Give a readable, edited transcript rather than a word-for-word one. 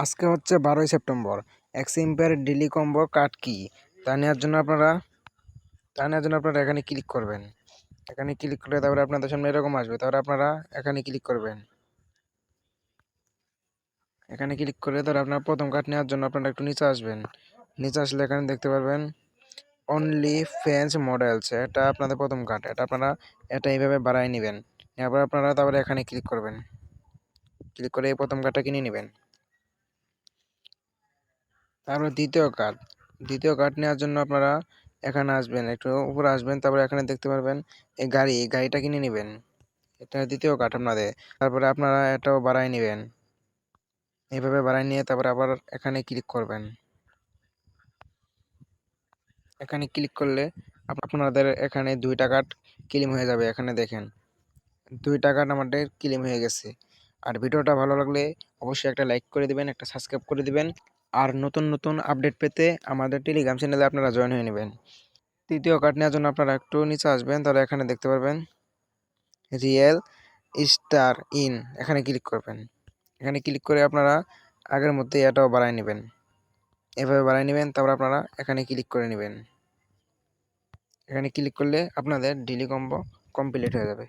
আজকে হচ্ছে 12ই September. এক্সিম্পের daily combo card কি তা নেওয়ার জন্য আপনারা এখানে ক্লিক করবেন। এখানে ক্লিক করে তারপরে আপনাদের সামনে এরকম আসবে, তারপরে আপনারা এখানে ক্লিক করবেন। এখানে ক্লিক করে তারপরে আপনার প্রথম কার্ড নেওয়ার জন্য আপনারা একটু নিচে আসবেন। নিচে আসলে এখানে দেখতে পারবেন অনলি ফ্যান্স মডেলস, এটা আপনাদের প্রথম কার্ড। এটা এইভাবে বাড়াই নেবেন। এরপর আপনারা তারপরে এখানে ক্লিক করবেন। ক্লিক করে এই প্রথম কার্ডটা কিনে নেবেন। তারপরে দ্বিতীয় কার্ড নেওয়ার জন্য আপনারা এখানে আসবেন, একটু উপরে আসবেন, তারপরে এখানে দেখতে পারবেন এই গাড়িটা কিনে নেবেন। এটা দ্বিতীয় কার্ড আপনাদের। তারপরে আপনারা এটাও বাড়াই নেবেন। এইভাবে বাড়াই নিয়ে তারপরে আবার এখানে ক্লিক করবেন। এখানে ক্লিক করলে আপনাদের এখানে 2টা কার্ড ক্লেম হয়ে যাবে। এখানে দেখেন 2টা কার্ড আমাদের ক্লেম হয়ে গেছে। আর ভিডিওটা ভালো লাগলে অবশ্যই একটা লাইক করে দিবেন, একটা সাবস্ক্রাইব করে দিবেন। আর নতুন নতুন আপডেট পেতে আমাদের টেলিগ্রাম চ্যানেলে আপনারা জয়েন হয়ে নেবেন। তৃতীয় কার্ড নেওয়ার জন্য আপনারা একটু নিচে আসবেন, তাহলে এখানে দেখতে পারবেন রিয়েল স্টার ইন, এখানে ক্লিক করবেন। এখানে ক্লিক করে আপনারা আগের মধ্যে এটাও বাড়াই নেবেন। এভাবে বাড়াই নেবেন, তারপর আপনারা এখানে ক্লিক করে নেবেন। এখানে ক্লিক করলে আপনাদের ডেইলি কম্বো কমপ্লিট হয়ে যাবে।